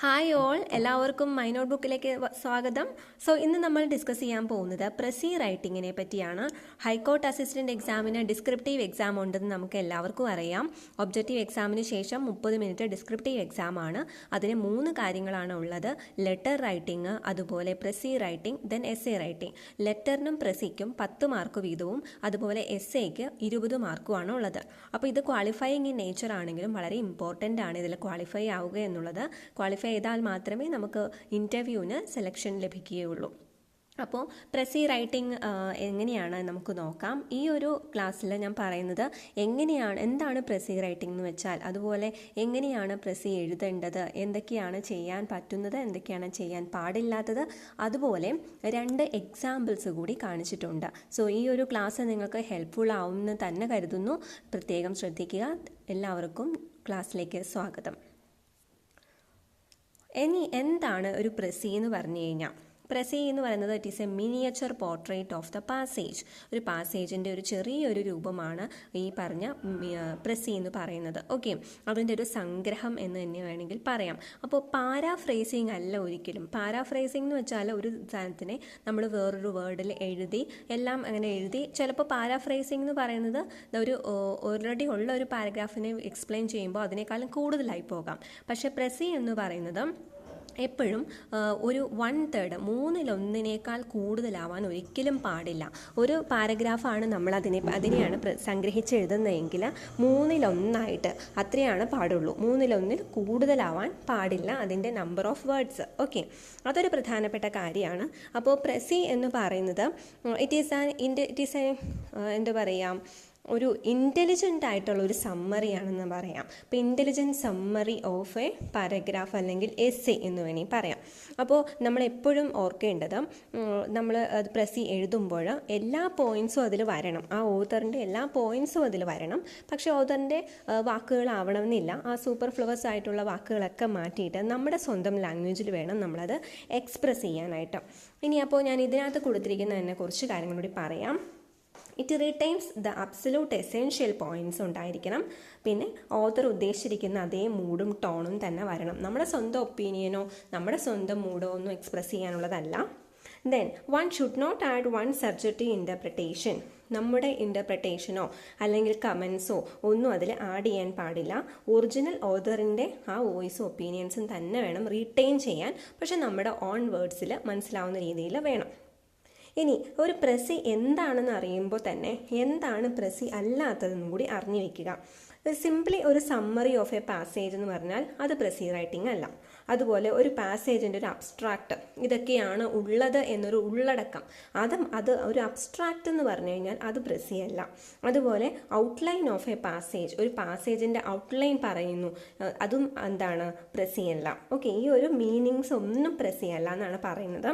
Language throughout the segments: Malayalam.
ഹായ് ഓൾ, എല്ലാവർക്കും മൈ നോട്ട് ബുക്കിലേക്ക് സ്വാഗതം. സോ ഇന്ന് നമ്മൾ ഡിസ്കസ് ചെയ്യാൻ പോകുന്നത് പ്രസി റൈറ്റിങ്ങിനെ പറ്റിയാണ്. ഹൈക്കോർട്ട് അസിസ്റ്റന്റ് എക്സാമിന് ഡിസ്ക്രിപ്റ്റീവ് എക്സാം ഉണ്ടെന്ന് നമുക്ക് എല്ലാവർക്കും അറിയാം. ഒബ്ജക്റ്റീവ് എക്സാമിന് ശേഷം 30 മിനിറ്റ് ഡിസ്ക്രിപ്റ്റീവ് എക്സാം ആണ്. അതിന് 3 കാര്യങ്ങളാണ് ഉള്ളത്: ലെറ്റർ റൈറ്റിംഗ്, അതുപോലെ precis writing, then essay writing. ലെറ്ററിനും പ്രസിക്കും 10 മാർക്ക് വീതവും അതുപോലെ എസ്സേക്ക് 20 മാർക്കുമാണ് ഉള്ളത്. അപ്പോൾ ഇത് ക്വാളിഫയിങ് ഇൻ നേച്ചർ ആണെങ്കിലും വളരെ ഇമ്പോർട്ടൻ്റ് ആണ് ഇതിൽ ക്വാളിഫൈ ആവുക എന്നുള്ളത്. ക്വാളിഫൈ ചെയ്താൽ മാത്രമേ നമുക്ക് ഇൻ്റർവ്യൂവിന് സെലക്ഷൻ ലഭിക്കുകയുള്ളൂ. അപ്പോൾ പ്രസി റൈറ്റിംഗ് എങ്ങനെയാണ് നമുക്ക് നോക്കാം. ഈ ഒരു ക്ലാസ്സിൽ ഞാൻ പറയുന്നത് എന്താണ് പ്രസി റൈറ്റിംഗ് എന്ന് വെച്ചാൽ, അതുപോലെ എങ്ങനെയാണ് പ്രസി എഴുതേണ്ടത്, എന്തൊക്കെയാണ് ചെയ്യാൻ പറ്റുന്നത്, എന്തൊക്കെയാണ് ചെയ്യാൻ പാടില്ലാത്തത്, അതുപോലെ 2 എക്സാമ്പിൾസ് കൂടി കാണിച്ചിട്ടുണ്ട്. സോ ഈ ഒരു ക്ലാസ് നിങ്ങൾക്ക് ഹെൽപ്ഫുൾ ആവുമെന്ന് തന്നെ കരുതുന്നു. പ്രത്യേകം ശ്രദ്ധിക്കുക. എല്ലാവർക്കും ക്ലാസ്സിലേക്ക് സ്വാഗതം. ഇനി എന്താണ് ഒരു പ്രസി എന്ന് പറഞ്ഞു കഴിഞ്ഞാൽ, പ്രസി എന്ന് പറയുന്നത് it is A miniature portrait of the passage. ഒരു പാസേജിൻ്റെ ഒരു ചെറിയൊരു രൂപമാണ് ഈ പറഞ്ഞ പ്രസി എന്ന് പറയുന്നത്. ഓക്കെ, അതിൻ്റെ ഒരു സംഗ്രഹം എന്ന് തന്നെ വേണമെങ്കിൽ പറയാം. അപ്പോൾ പാരാഫ്രേസിങ് അല്ല ഒരിക്കലും. പാരാഫ്രേസിംഗ് എന്ന് വെച്ചാൽ ഒരു സാധനത്തിനെ നമ്മൾ വേറൊരു വേർഡിൽ എഴുതി എല്ലാം അങ്ങനെ എഴുതി, ചിലപ്പോൾ പാരാഫ്രേസിംഗ് എന്ന് പറയുന്നത് ഒരു ഓൾറെഡി ഉള്ള ഒരു പാരഗ്രാഫിനെ എക്സ്പ്ലെയിൻ ചെയ്യുമ്പോൾ അതിനേക്കാളും കൂടുതലായി പോകാം. പക്ഷേ പ്രസി എന്ന് പറയുന്നത് എപ്പോഴും ഒരു 1/3 1/3 കൂടുതലാവാൻ ഒരിക്കലും പാടില്ല. ഒരു പാരഗ്രാഫാണ് നമ്മൾ അതിനെയാണ് സംഗ്രഹിച്ചെഴുതുന്നതെങ്കിൽ 1/3 അത്രയാണ് പാടുള്ളൂ. 1/3 കൂടുതലാവാൻ പാടില്ല അതിൻ്റെ നമ്പർ ഓഫ് വേർഡ്സ്. ഓക്കെ, അതൊരു പ്രധാനപ്പെട്ട കാര്യമാണ്. അപ്പോൾ പ്രസി എന്ന് പറയുന്നത് ഇറ്റ് ഈസ് എന്താ പറയുക, ഒരു ഇൻ്റലിജൻ്റ് ആയിട്ടുള്ള ഒരു സമ്മറിയാണെന്ന് പറയാം. അപ്പോൾ intelligent summary of A paragraph അല്ലെങ്കിൽ എസ്സേ എന്ന് വേണമെങ്കിൽ പറയാം. അപ്പോൾ നമ്മളെപ്പോഴും ഓർക്കേണ്ടത്, നമ്മൾ അത് പ്രസി എഴുതുമ്പോൾ എല്ലാ പോയിൻറ്സും അതിൽ വരണം. ആ ഓതറിൻ്റെ എല്ലാ പോയിൻറ്സും അതിൽ വരണം. പക്ഷേ ഓതറിൻ്റെ വാക്കുകളാവണമെന്നില്ല. ആ സൂപ്പർ ഫ്ലവേഴ്സ് ആയിട്ടുള്ള വാക്കുകളൊക്കെ മാറ്റിയിട്ട് നമ്മുടെ സ്വന്തം ലാംഗ്വേജിൽ വേണം നമ്മളത് എക്സ്പ്രസ് ചെയ്യാനായിട്ട്. ഇനി അപ്പോൾ ഞാൻ ഇതിനകത്ത് കൊടുത്തിരിക്കുന്നതിനെ കുറച്ച് കാര്യങ്ങൾ കൂടി പറയാം. It retains the absolute essential points ഉണ്ടായിരിക്കണം. പിന്നെ ഓതർ ഉദ്ദേശിച്ചിരിക്കുന്ന അതേ മൂഡും ടോണും തന്നെ വരണം. നമ്മുടെ സ്വന്തം ഒപ്പീനിയനോ നമ്മുടെ സ്വന്തം മൂഡോ ഒന്നും എക്സ്പ്രസ് ചെയ്യാനുള്ളതല്ല. Then one should not add one subjective interpretation. നമ്മുടെ ഇൻ്റർപ്രിട്ടേഷനോ അല്ലെങ്കിൽ കമൻസോ ഒന്നും അതിൽ ആഡ് ചെയ്യാൻ പാടില്ല. ഒറിജിനൽ ഓതറിൻ്റെ ആ വോയിസും ഒപ്പീനിയൻസും തന്നെ വേണം റീറ്റെയിൻ ചെയ്യാൻ. പക്ഷെ നമ്മുടെ ഓൺ വേർഡ്സിൽ മനസ്സിലാവുന്ന രീതിയിൽ വേണം. ഇനി ഒരു പ്രസി എന്താണെന്ന് അറിയുമ്പോൾ തന്നെ എന്താണ് പ്രസി അല്ലാത്തതെന്നും കൂടി അറിഞ്ഞു വെക്കുക. സിംപ്ലി ഒരു സമ്മറി ഓഫ് എ പാസേജ് എന്ന് പറഞ്ഞാൽ അത് പ്രസി റൈറ്റിംഗ് അല്ല. അതുപോലെ ഒരു പാസേജിൻ്റെ ഒരു അബ്സ്ട്രാക്റ്റ്, ഇതൊക്കെയാണ് ഉള്ളത് എന്നൊരു ഉള്ളടക്കം, അത് ഒരു അബ്സ്ട്രാക്റ്റ് എന്ന് പറഞ്ഞു കഴിഞ്ഞാൽ അത് പ്രസി അല്ല. അതുപോലെ ഔട്ട്ലൈൻ ഓഫ് എ പാസേജ്, ഒരു പാസേജിൻ്റെ ഔട്ട്ലൈൻ പറയുന്നു, അതും എന്താണ് പ്രസി അല്ല. ഓക്കെ, ഈ ഒരു മീനിങ്സ് ഒന്നും പ്രസി അല്ല എന്നാണ് പറയുന്നത്.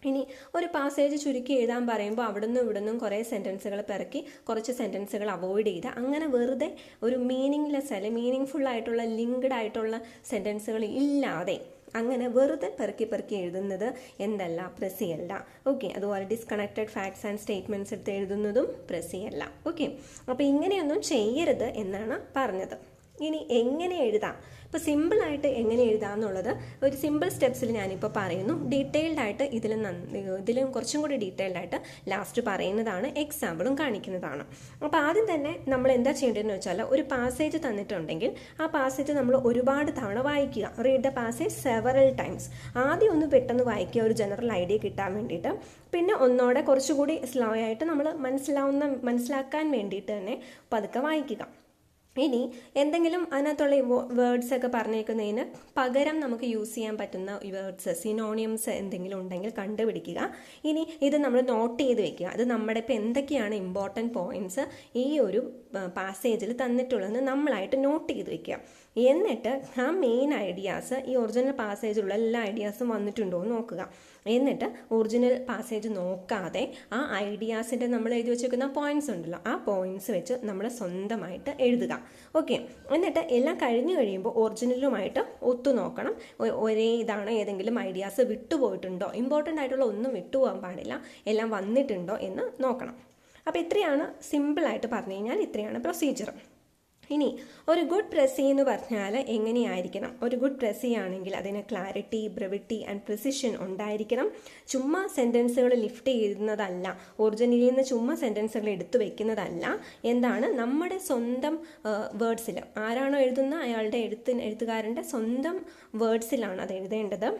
ഇനി ഒരു പാസേജ് ചുരുക്കി എഴുതാൻ പറയുമ്പോൾ അവിടുന്ന് ഇവിടുന്നും കുറേ സെൻറ്റൻസുകൾ പിറക്കി കുറച്ച് സെൻറ്റൻസുകൾ അവോയ്ഡ് ചെയ്ത് അങ്ങനെ വെറുതെ ഒരു മീനിങ്ലെസ് അല്ലെ മീനിങ് ആയിട്ടുള്ള ലിങ്ക്ഡ് ആയിട്ടുള്ള സെൻറ്റൻസുകൾ ഇല്ലാതെ അങ്ങനെ വെറുതെ പെറുക്കി എഴുതുന്നത് എന്തല്ല, പ്രസിയല്ല. ഓക്കെ, അതുപോലെ ഡിസ്കണക്റ്റഡ് ഫാക്ട്സ് ആൻഡ് സ്റ്റേറ്റ്മെൻറ്റ്സ് എടുത്ത് എഴുതുന്നതും പ്രസിയല്ല. ഓക്കെ, അപ്പോൾ ഇങ്ങനെയൊന്നും ചെയ്യരുത് എന്നാണ് പറഞ്ഞത്. ഇനി എങ്ങനെ എഴുതാം, ഇപ്പോൾ സിമ്പിളായിട്ട് എങ്ങനെ എഴുതാം എന്നുള്ളത് ഒരു സിമ്പിൾ സ്റ്റെപ്സിൽ ഞാനിപ്പോൾ പറയുന്നു. ഡീറ്റെയിൽഡ് ആയിട്ട് ഇതിലും കുറച്ചും കൂടി ഡീറ്റെയിൽഡ് ആയിട്ട് ലാസ്റ്റ് പറയുന്നതാണ്, എക്സാമ്പിളും കാണിക്കുന്നതാണ്. അപ്പോൾ ആദ്യം തന്നെ നമ്മൾ എന്താ ചെയ്യേണ്ടതെന്ന് വെച്ചാൽ, ഒരു പാസേജ് തന്നിട്ടുണ്ടെങ്കിൽ ആ പാസേജ് നമ്മൾ ഒരുപാട് തവണ വായിക്കുക. Read the passage several times. ആദ്യം ഒന്ന് പെട്ടെന്ന് വായിക്കുക ഒരു ജനറൽ ഐഡിയ കിട്ടാൻ വേണ്ടിയിട്ട്. പിന്നെ ഒന്നോടെ കുറച്ചുകൂടി സ്ലോ ആയിട്ട് നമ്മൾ മനസ്സിലാക്കാൻ വേണ്ടിയിട്ട് തന്നെ പതുക്കെ വായിക്കുക. ഇനി എന്തെങ്കിലും അതിനകത്തുള്ള വേർഡ്സ് ഒക്കെ പറഞ്ഞേക്കുന്നതിന് പകരം നമുക്ക് യൂസ് ചെയ്യാൻ പറ്റുന്ന വേർഡ്സ്, സിനോണിയംസ് എന്തെങ്കിലും ഉണ്ടെങ്കിൽ കണ്ടുപിടിക്കുക. ഇനി ഇത് നമ്മൾ നോട്ട് ചെയ്ത് വെക്കുക. അത് നമ്മുടെ ഇപ്പോൾ എന്തൊക്കെയാണ് ഇമ്പോർട്ടൻറ്റ് പോയിന്റ്സ് ഈ ഒരു പാസേജിൽ തന്നിട്ടുള്ളതെന്ന് നമ്മളായിട്ട് നോട്ട് ചെയ്ത് വെക്കുക. എന്നിട്ട് ആ മെയിൻ ഐഡിയാസ്, ഈ ഒറിജിനൽ പാസേജിലുള്ള എല്ലാ ഐഡിയാസും വന്നിട്ടുണ്ടോ എന്ന് നോക്കുക. എന്നിട്ട് ഒറിജിനൽ പാസേജ് നോക്കാതെ ആ ഐഡിയാസിൻ്റെ നമ്മൾ എഴുതി വെച്ചിരിക്കുന്ന പോയിന്റ്സ് ഉണ്ടല്ലോ, ആ പോയിന്റ്സ് വെച്ച് നമ്മൾ സ്വന്തമായിട്ട് എഴുതുക. ഓക്കെ, എന്നിട്ട് എല്ലാം കഴിഞ്ഞു കഴിയുമ്പോൾ ഒറിജിനലുമായിട്ട് ഒത്തു നോക്കണം. ഒരേ ഇതാണ്, ഏതെങ്കിലും ഐഡിയാസ് വിട്ടുപോയിട്ടുണ്ടോ, ഇമ്പോർട്ടൻ്റ് ആയിട്ടുള്ള ഒന്നും വിട്ടുപോകാൻ പാടില്ല, എല്ലാം വന്നിട്ടുണ്ടോ എന്ന് നോക്കണം. അപ്പോൾ ഇത്രയാണ് സിമ്പിളായിട്ട് പറഞ്ഞു കഴിഞ്ഞാൽ ഇത്രയാണ് പ്രൊസീജിയർ. ഇനി ഒരു ഗുഡ് പ്രസി എന്ന് പറഞ്ഞാൽ എങ്ങനെയായിരിക്കണം? ഒരു ഗുഡ് പ്രസി ആണെങ്കിൽ അതിന് ക്ലാരിറ്റി, ബ്രെവിറ്റി ആൻഡ് പ്രിസിഷൻ ഉണ്ടായിരിക്കണം. ചുമ്മാ സെൻറ്റൻസുകൾ ലിഫ്റ്റ് ചെയ്യുന്നതല്ല, ഒറിജിനലിൽ നിന്ന് ചുമ്മാ സെൻറ്റൻസുകൾ എടുത്തു വെക്കുന്നതല്ല. എന്താണ്? നമ്മുടെ സ്വന്തം വേർഡ്സിൽ, ആരാണോ എഴുതുന്ന അയാളുടെ എഴുത്തുകാരൻ്റെ സ്വന്തം വേർഡ്സിലാണ് അത് എഴുതേണ്ടത്.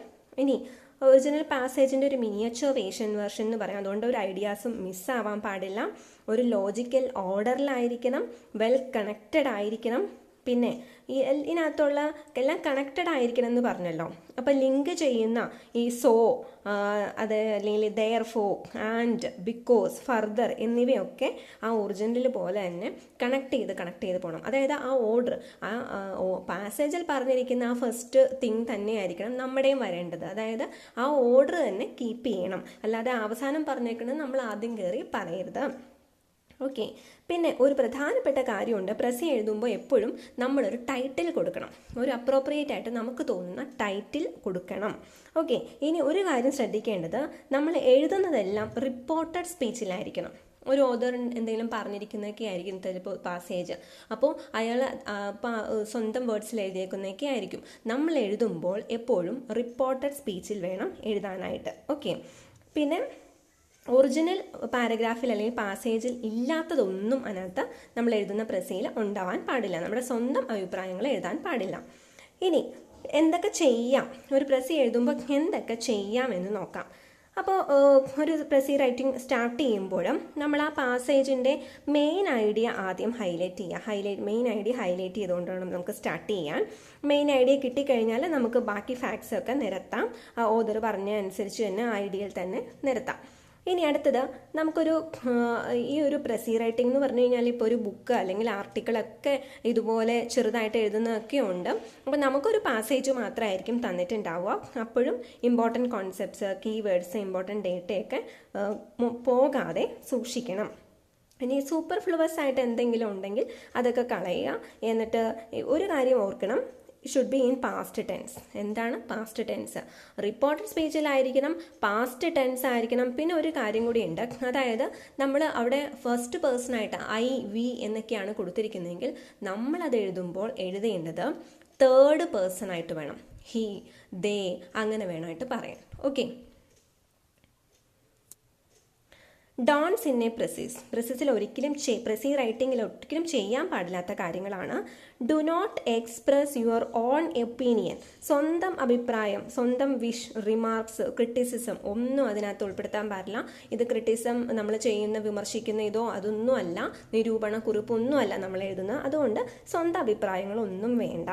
ഇനി ഒറിജിനൽ പാസേജിൻ്റെ ഒരു മിനിയേച്ചർ വേർഷൻ എന്ന് പറയാം. അതുകൊണ്ട് ഒരു ഐഡിയാസും മിസ്സാവാൻ പാടില്ല. ഒരു ലോജിക്കൽ ഓർഡറിലായിരിക്കണം, വെൽ കണക്റ്റഡ് ആയിരിക്കണം. പിന്നെ ഇതിനകത്തുള്ള എല്ലാം കണക്റ്റഡ് ആയിരിക്കണം എന്ന് പറഞ്ഞല്ലോ. അപ്പം ലിങ്ക് ചെയ്യുന്ന ഈ സോ, അത് അല്ലെങ്കിൽ therefore, and, because, further എന്നിവയൊക്കെ ആ ഒറിജിനൽ പോലെ തന്നെ കണക്ട് ചെയ്ത് പോകണം. അതായത് ആ ഓർഡർ, ആ പാസേജിൽ പറഞ്ഞിരിക്കുന്ന ആ ഫസ്റ്റ് തിങ് തന്നെയായിരിക്കണം നമ്മുടെയും വരേണ്ടത്. അതായത് ആ ഓർഡർ തന്നെ കീപ്പ് ചെയ്യണം. അല്ലാതെ അവസാനം പറഞ്ഞേക്കുന്നത് നമ്മൾ ആദ്യം കയറി പറയരുത്. ഓക്കെ. പിന്നെ ഒരു പ്രധാനപ്പെട്ട കാര്യമുണ്ട്, പ്രസി എഴുതുമ്പോൾ എപ്പോഴും നമ്മളൊരു ടൈറ്റിൽ കൊടുക്കണം. ഒരു അപ്രോപ്രിയേറ്റ് ആയിട്ട് നമുക്ക് തോന്നുന്ന ടൈറ്റിൽ കൊടുക്കണം. ഓക്കെ. ഇനി ഒരു കാര്യം ശ്രദ്ധിക്കേണ്ടത്, നമ്മൾ എഴുതുന്നതെല്ലാം റിപ്പോർട്ടഡ് സ്പീച്ചിലായിരിക്കണം. ഒരു ഓതർ എന്തെങ്കിലും പറഞ്ഞിരിക്കുന്നതൊക്കെ ആയിരിക്കും ചിലപ്പോൾ പാസേജ്, അപ്പോൾ അയാൾ സ്വന്തം വേർഡ്സിൽ എഴുതിയേക്കുന്നതൊക്കെ ആയിരിക്കും. നമ്മൾ എഴുതുമ്പോൾ എപ്പോഴും റിപ്പോർട്ടഡ് സ്പീച്ചിൽ വേണം എഴുതാനായിട്ട്. ഓക്കെ. പിന്നെ ഒറിജിനൽ പാരഗ്രാഫിൽ അല്ലെങ്കിൽ പാസേജിൽ ഇല്ലാത്തതൊന്നും അതിനകത്ത് നമ്മൾ എഴുതുന്ന പ്രസിയിൽ ഉണ്ടാവാൻ പാടില്ല. നമ്മുടെ സ്വന്തം അഭിപ്രായങ്ങൾ എഴുതാൻ പാടില്ല. ഇനി എന്തൊക്കെ ചെയ്യാം, ഒരു പ്രസി എഴുതുമ്പോൾ എന്തൊക്കെ ചെയ്യാമെന്ന് നോക്കാം. അപ്പോൾ ഒരു പ്രസി റൈറ്റിംഗ് സ്റ്റാർട്ട് ചെയ്യുമ്പോഴും നമ്മൾ ആ പാസേജിൻ്റെ മെയിൻ ഐഡിയ ആദ്യം ഹൈലൈറ്റ് ചെയ്യുക. മെയിൻ ഐഡിയ ഹൈലൈറ്റ് ചെയ്തുകൊണ്ടാണ് നമുക്ക് സ്റ്റാർട്ട് ചെയ്യാൻ. മെയിൻ ഐഡിയ കിട്ടിക്കഴിഞ്ഞാൽ നമുക്ക് ബാക്കി ഫാക്ട്സ് ഒക്കെ നിരത്താം. ആ ഓതർ പറഞ്ഞ അനുസരിച്ച് തന്നെ ഐഡിയയിൽ തന്നെ നിരത്താം. ഇനി അടുത്തത് നമുക്കൊരു ഈ ഒരു പ്രസി റൈറ്റിംഗ് എന്ന് പറഞ്ഞു കഴിഞ്ഞാൽ ഇപ്പോൾ ഒരു ബുക്ക് അല്ലെങ്കിൽ ആർട്ടിക്കിളൊക്കെ ഇതുപോലെ ചെറുതായിട്ട് എഴുതുന്നതൊക്കെ ഉണ്ട്. അപ്പോൾ നമുക്കൊരു പാസേജ് മാത്രമായിരിക്കും തന്നിട്ടുണ്ടാവുക. അപ്പോഴും ഇമ്പോർട്ടൻറ്റ് കോൺസെപ്റ്റ്സ്, കീവേഡ്സ്, ഇമ്പോർട്ടൻറ്റ് ഡേറ്റയൊക്കെ പോകാതെ സൂക്ഷിക്കണം. ഇനി സൂപ്പർഫ്ലുവസ് ആയിട്ട് എന്തെങ്കിലും ഉണ്ടെങ്കിൽ അതൊക്കെ കളയുക. എന്നിട്ട് ഒരു കാര്യം ഓർക്കണം, should be in past tense. എന്താണ് പാസ്റ്റ് ടെൻസ്? റിപ്പോർട്ടഡ് സ്പീച്ചിലായിരിക്കണം, പാസ്റ്റ് ടെൻസ് ആയിരിക്കണം. പിന്നെ ഒരു കാര്യം കൂടി ഉണ്ട്, അതായത് നമ്മൾ അവിടെ ഫസ്റ്റ് പേഴ്സണായിട്ട് ഐ, വി എന്നൊക്കെയാണ് കൊടുത്തിരിക്കുന്നതെങ്കിൽ നമ്മളത് എഴുതുമ്പോൾ എഴുതേണ്ടത് തേർഡ് പേഴ്സൺ ആയിട്ട് വേണം. ഹി, ദേ അങ്ങനെ വേണമായിട്ട് പറയാം. ഓക്കെ. ഡോൺസ് ഇൻ എ പ്രസിസിൽ ഒരിക്കലും പ്രസി റൈറ്റിങ്ങിൽ ഒരിക്കലും ചെയ്യാൻ പാടില്ലാത്ത കാര്യങ്ങളാണ്. Do not express your own opinion. സ്വന്തം അഭിപ്രായം, സ്വന്തം റിമാർക്സ്, ക്രിറ്റിസിസം ഒന്നും അതിനകത്ത് ഉൾപ്പെടുത്താൻ പാടില്ല. ഇത് ക്രിറ്റിസം നമ്മൾ വിമർശിക്കുന്ന ഇതോ അതൊന്നും അല്ല, നിരൂപണ കുറിപ്പൊന്നും അല്ല നമ്മൾ എഴുതുന്നത്. അതുകൊണ്ട് സ്വന്തം അഭിപ്രായങ്ങളൊന്നും വേണ്ട.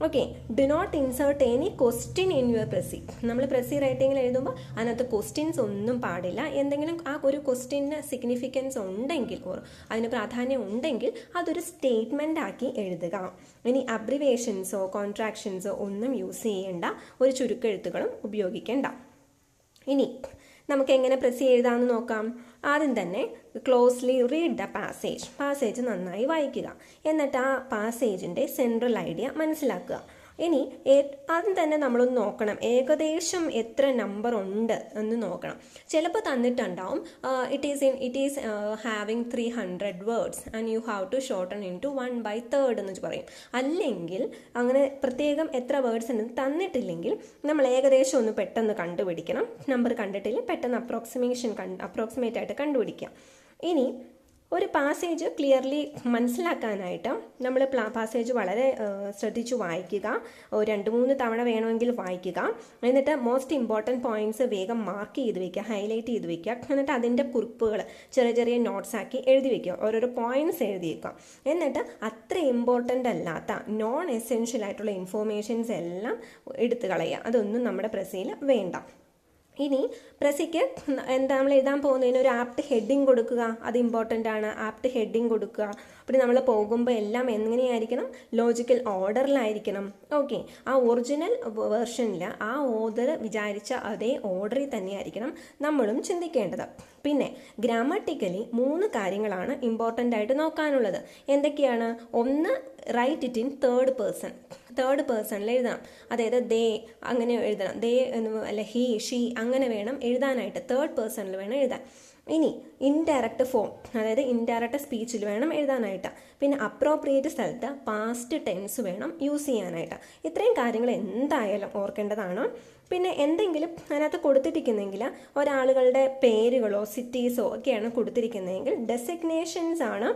Okay. Do not insert any question in your precis. നമ്മൾ പ്രസി റൈറ്റിങ്ങിൽ എഴുതുമ്പോൾ അതിനകത്ത് ക്വസ്റ്റ്യൻസ് ഒന്നും പാടില്ല. എന്തെങ്കിലും ആ ഒരു ക്വസ്റ്റ്യന് സിഗ്നിഫിക്കൻസ് ഉണ്ടെങ്കിൽ, അതിന് പ്രാധാന്യം ഉണ്ടെങ്കിൽ അതൊരു സ്റ്റേറ്റ്മെൻ്റ് ആക്കി എഴുതുക. ഇനി അബ്രിവേഷൻസോ കോൺട്രാക്ഷൻസോ ഒന്നും യൂസ് ചെയ്യേണ്ട, ഒരു ചുരുക്കെഴുത്തുകളും ഉപയോഗിക്കേണ്ട. ഇനി നമുക്ക് എങ്ങനെ പ്രസി എഴുതാമെന്ന് നോക്കാം. ആദ്യം തന്നെ ക്ലോസ്ലി റീഡ് ദ പാസേജ് നന്നായി വായിക്കുക. എന്നിട്ട് ആ പാസേജിൻ്റെ സെൻട്രൽ ഐഡിയ മനസ്സിലാക്കുക. ഇനി ആദ്യം തന്നെ നമ്മളൊന്ന് നോക്കണം, ഏകദേശം എത്ര നമ്പർ ഉണ്ട് എന്ന് നോക്കണം. ചിലപ്പോൾ തന്നിട്ടുണ്ടാവും it is having 300 words and you have to shorten into 1/3 എന്ന് പറയും. അല്ലെങ്കിൽ അങ്ങനെ പ്രത്യേകം എത്ര വേർഡ്സ് എന്ന് തന്നിട്ടില്ലെങ്കിൽ നമ്മൾ ഏകദേശം ഒന്ന് പെട്ടെന്ന് കണ്ടുപിടിക്കണം. നമ്പർ കണ്ടിട്ടില്ലെങ്കിൽ പെട്ടെന്ന് അപ്രോക്സിമേറ്റ് ആയിട്ട് കണ്ടുപിടിക്കാം. ഇനി ഒരു പാസേജ് ക്ലിയർലി മനസ്സിലാക്കാനായിട്ട് നമ്മൾ പാസേജ് വളരെ ശ്രദ്ധിച്ചു വായിക്കുക. 2-3 തവണ വേണമെങ്കിൽ വായിക്കുക. എന്നിട്ട് മോസ്റ്റ് ഇമ്പോർട്ടൻറ്റ് പോയിന്റ്സ് വേഗം മാർക്ക് ചെയ്ത് വയ്ക്കുക, ഹൈലൈറ്റ് ചെയ്ത് വയ്ക്കുക. എന്നിട്ട് അതിൻ്റെ കുറിപ്പുകൾ ചെറിയ നോട്ട്സ് ആക്കി എഴുതി വയ്ക്കുക, ഓരോരോ പോയിന്റ്സ് എഴുതി വയ്ക്കുക. എന്നിട്ട് അത്ര ഇമ്പോർട്ടൻ്റ് അല്ലാത്ത നോൺ എസെൻഷ്യൽ ആയിട്ടുള്ള ഇൻഫോർമേഷൻസ് എല്ലാം എടുത്തു കളയുക. അതൊന്നും നമ്മുടെ പ്രസിയിൽ വേണ്ട. ഇനി പ്രസിക്ക് നമ്മൾ എഴുതാൻ പോകുന്നതിന് ഒരു ആപ്റ്റ് ഹെഡിങ് കൊടുക്കുക, അത് ഇമ്പോർട്ടൻ്റ് ആണ്. ആപ്റ്റ് ഹെഡിങ് കൊടുക്കുക. പിന്നെ നമ്മൾ പോകുമ്പോൾ എല്ലാം എങ്ങനെയായിരിക്കണം, ലോജിക്കൽ ഓർഡറിലായിരിക്കണം. ഓക്കെ. ആ ഒറിജിനൽ വേർഷനിൽ ആ ഓർഡർ വിചാരിച്ച അതേ ഓർഡറിൽ തന്നെയായിരിക്കണം നമ്മളും ചിന്തിക്കേണ്ടത്. പിന്നെ ഗ്രാമറ്റിക്കലി 3 കാര്യങ്ങളാണ് ഇമ്പോർട്ടൻ്റ് ആയിട്ട് നോക്കാനുള്ളത്. എന്തൊക്കെയാണ്? ഒന്ന്, റൈറ്റ് ഇറ്റ് ഇൻ തേർഡ് പേഴ്സണിൽ എഴുതണം. അതായത് ദേ അങ്ങനെ എഴുതണം. ദേ അല്ല ഹി, ഷീ അങ്ങനെ വേണം എഴുതാനായിട്ട്. തേർഡ് പേഴ്സണിൽ വേണം എഴുതാൻ. ഇനി ഇൻഡയറക്റ്റ് ഫോം, അതായത് ഇൻഡയറക്റ്റ് സ്പീച്ചിൽ വേണം എഴുതാനായിട്ട്. പിന്നെ അപ്രോപ്രിയേറ്റ് സ്ഥലത്ത് പാസ്റ്റ് ടെൻസ് വേണം യൂസ് ചെയ്യാനായിട്ട്. ഇത്രയും കാര്യങ്ങൾ എന്തായാലും ഓർക്കേണ്ടതാണ്. പിന്നെ എന്തെങ്കിലും അതിനകത്ത് കൊടുത്തിരിക്കുന്നെങ്കിൽ ഒരാളുകളുടെ പേരുകളോ സിറ്റീസോ ഒക്കെയാണ് കൊടുത്തിരിക്കുന്നതെങ്കിൽ ഡെസിഗ്നേഷൻസ് ആണ്,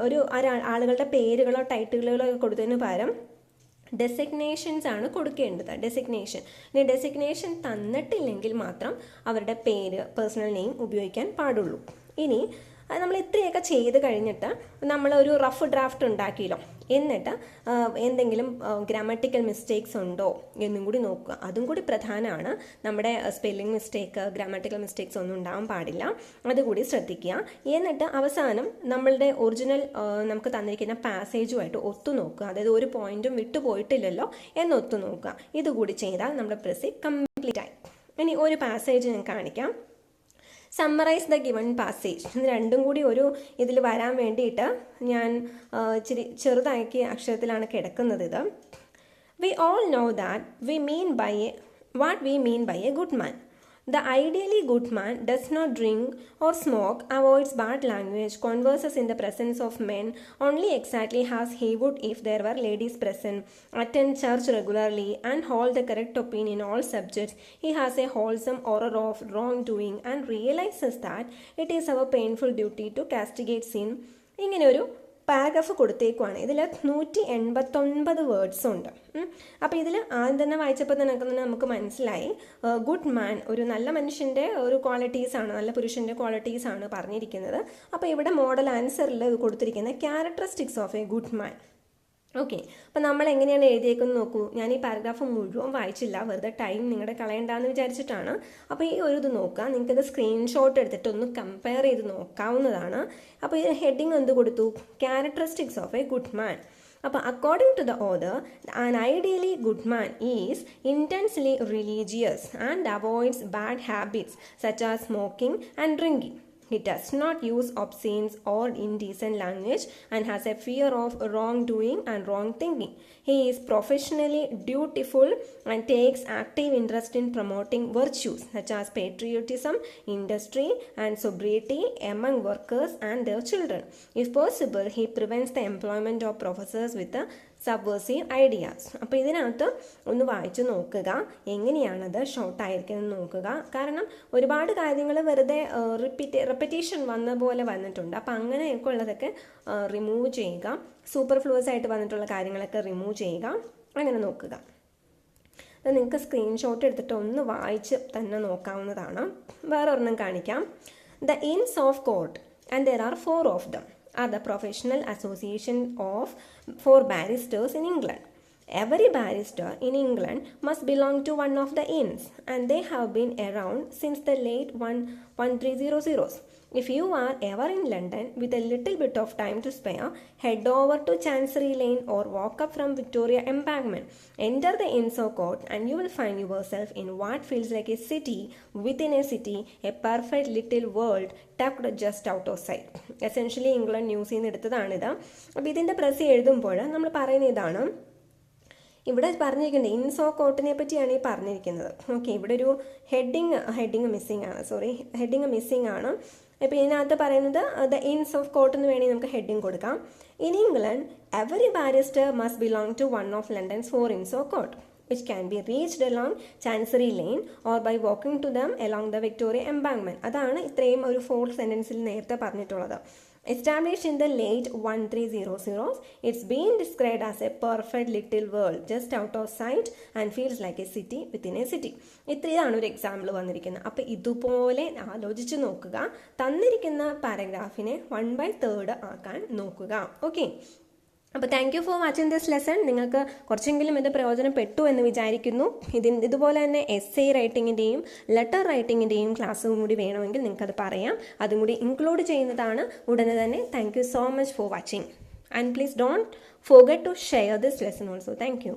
ഒരു ആളുകളുടെ പേരുകളോ ടൈറ്റിലുകളോ കൊടുത്തതിന് പകരം ഡെസിഗ്നേഷൻസ് ആണ് കൊടുക്കേണ്ടത്. ഇനി ഡെസിഗ്നേഷൻ തന്നിട്ടില്ലെങ്കിൽ മാത്രം അവരുടെ പേര്, പേഴ്സണൽ നെയിം ഉപയോഗിക്കാൻ പാടുള്ളൂ. ഇനി നമ്മൾ ഇത്രയൊക്കെ ചെയ്ത് കഴിഞ്ഞിട്ട് നമ്മളൊരു റഫ് ഡ്രാഫ്റ്റ് ഉണ്ടാക്കിയല്ലോ, എന്നിട്ട് എന്തെങ്കിലും ഗ്രാമറ്റിക്കൽ മിസ്റ്റേക്സ് ഉണ്ടോ എന്നും കൂടി നോക്കുക. അതും കൂടി പ്രധാനമാണ്. നമ്മുടെ സ്പെല്ലിംഗ് മിസ്റ്റേക്ക്, ഗ്രാമറ്റിക്കൽ മിസ്റ്റേക്സ് ഒന്നും ഉണ്ടാവാൻ പാടില്ല, അതുകൂടി ശ്രദ്ധിക്കുക. എന്നിട്ട് അവസാനം നമ്മളുടെ ഒറിജിനൽ നമുക്ക് തന്നിരിക്കുന്ന പാസേജുമായിട്ട് ഒത്തു നോക്കുക. അതായത് ഒരു പോയിന്റും വിട്ടുപോയിട്ടില്ലല്ലോ എന്ന് ഒത്തു നോക്കുക. ഇതുകൂടി ചെയ്താൽ നമ്മുടെ പ്രസി കംപ്ലീറ്റ് ആയി. ഇനി ഒരു പാസേജ് ഞാൻ കാണിക്കാം. Summarise the given passage. ഇത് രണ്ടും കൂടി ഒരു ഇതിൽ വരാൻ വേണ്ടിയിട്ട് ഞാൻ ഇച്ചിരി ചെറുതാക്കി അക്ഷരത്തിലാണ് കിടക്കുന്നത്. ഇത് we all know that what we mean by a good man. The ideally good man does not drink or smoke, avoids bad language, converses in the presence of men only exactly as he would if there were ladies present, attends church regularly, and holds the correct opinion in all subjects. He has a wholesome horror of wrongdoing and realizes that it is our painful duty to castigate sin. ഇങ്ങനെ ഒരു പാരഗ്രാഫ് കൊടുത്തേക്കുവാണ്. ഇതിൽ 189 വേർഡ്സ് ഉണ്ട്. അപ്പോൾ ഇതിൽ ആദ്യം തന്നെ വായിച്ചപ്പോൾ തന്നെ നമുക്ക് മനസ്സിലായി ഗുഡ് മാൻ ഒരു നല്ല മനുഷ്യൻ്റെ ഒരു ക്വാളിറ്റീസാണ്, നല്ല പുരുഷൻ്റെ ക്വാളിറ്റീസാണ് പറഞ്ഞിരിക്കുന്നത്. അപ്പോൾ ഇവിടെ മോഡൽ ആൻസറിൽ കൊടുത്തിരിക്കുന്ന characteristics of a good man. Okay, അപ്പം നമ്മൾ എങ്ങനെയാണ് എഴുതിയേക്കുന്നത് നോക്കൂ. ഞാൻ ഈ പാരഗ്രാഫ് മുഴുവൻ വായിച്ചില്ല, വെറുതെ ടൈം നിങ്ങളുടെ കളയണ്ടെന്ന് വിചാരിച്ചിട്ടാണ്. അപ്പോൾ ഈ ഒരു ഇത് നോക്കുക, നിങ്ങൾക്കത് സ്ക്രീൻഷോട്ട് എടുത്തിട്ട് ഒന്ന് കമ്പയർ ചെയ്ത് നോക്കാവുന്നതാണ്. അപ്പോൾ ഈ ഹെഡിങ് എന്ത് കൊടുത്തു? Characteristics of a good man. അപ്പോൾ according to the author, an ideally good man is intensely religious and avoids bad habits such as smoking and drinking. He does not use obscene or indecent language and has a fear of wrongdoing and wrong thinking. He is professionally dutiful and takes active interest in promoting virtues such as patriotism, industry, and sobriety among workers and their children. If possible, he prevents the employment of professors with the subversive ideas. അപ്പോൾ ഇതിനകത്ത് ഒന്ന് വായിച്ചു നോക്കുക, എങ്ങനെയാണത് ഷോർട്ടായിരിക്കുന്നത് നോക്കുക. കാരണം ഒരുപാട് കാര്യങ്ങൾ വെറുതെ റെപ്പിറ്റേഷൻ വന്ന പോലെ വന്നിട്ടുണ്ട്. അപ്പോൾ അങ്ങനെയൊക്കെ ഉള്ളതൊക്കെ റിമൂവ് ചെയ്യുക, സൂപ്പർഫ്ലൂവസ് ആയിട്ട് വന്നിട്ടുള്ള കാര്യങ്ങളൊക്കെ റിമൂവ് ചെയ്യുക. അങ്ങനെ നോക്കുക. അത് നിങ്ങൾക്ക് സ്ക്രീൻഷോട്ട് എടുത്തിട്ട് ഒന്ന് വായിച്ച് തന്നെ നോക്കാവുന്നതാണ്. വേറൊരെണ്ണം കാണിക്കാം. The ins of court and there are 4 of them are the professional association for barristers in England. Every barrister in England must belong to one of the inns, and they have been around since the late 1300s. If you are ever in London with a little bit of time to spare, head over to Chancery Lane or walk up from Victoria Embankment. Enter the Inns of Court and you will find yourself in what feels like a city within a city, a perfect little world tucked just out of sight. Essentially England ന്യൂസിൽ നിന്ന് എടുത്തതാണിത്. അപ്പോൾ ഇതിൻ്റെ പ്രസി എഴുതുമ്പോൾ നമ്മൾ പറയുന്ന ഇതാണ്. ഇവിടെ പറഞ്ഞിരിക്കുന്നത് ഇൻസ് ഓഫ് കോർട്ടിനെ പറ്റിയാണ് ഈ പറഞ്ഞിരിക്കുന്നത്. ഓക്കെ, ഇവിടെ ഒരു ഹെഡിങ് മിസ്സിംഗ് ആണ്. ഇപ്പോൾ ഇതിനകത്ത് പറയുന്നത് ദ ഇൻസ് ഓഫ് കോർട്ട് എന്ന് വേണമെങ്കിൽ നമുക്ക് ഹെഡിങ് കൊടുക്കാം. In England every barrister must belong to one of London's 4 inns of court which can be reached along Chancery Lane or by walking to them along the Victoria Embankment. അതാണ് ഇത്രയും ഒരു 4 സെൻറ്റൻസിൽ നേരത്തെ പറഞ്ഞിട്ടുള്ളത്. Established in the late 1300s, it's been described as a perfect little world just out of sight and feels like a city within a city. ഇത്രയാണ് ഒരു എക്സാമ്പിൾ വന്നിരിക്കുന്നത്. അപ്പോൾ ഇതുപോലെ ആലോചിച്ച് നോക്കുക, തന്നിരിക്കുന്ന പാരഗ്രാഫിനെ 1/3 ആക്കാൻ നോക്കുക. ഓക്കെ, അപ്പോൾ thank you for watching this lesson. നിങ്ങൾക്ക് കുറച്ചെങ്കിലും ഇത് പ്രയോജനപ്പെട്ടു എന്ന് വിചാരിക്കുന്നു. ഇതുപോലെ തന്നെ എസ്സേ റൈറ്റിങ്ങിൻ്റെയും ലെറ്റർ റൈറ്റിങ്ങിൻ്റെയും ക്ലാസ്സും കൂടി വേണമെങ്കിൽ നിങ്ങൾക്കത് പറയാം, അതും കൂടി ഇൻക്ലൂഡ് ചെയ്യുന്നതാണ് ഉടനെ തന്നെ. Thank you so much for watching and please don't forget to share this lesson also. Thank U.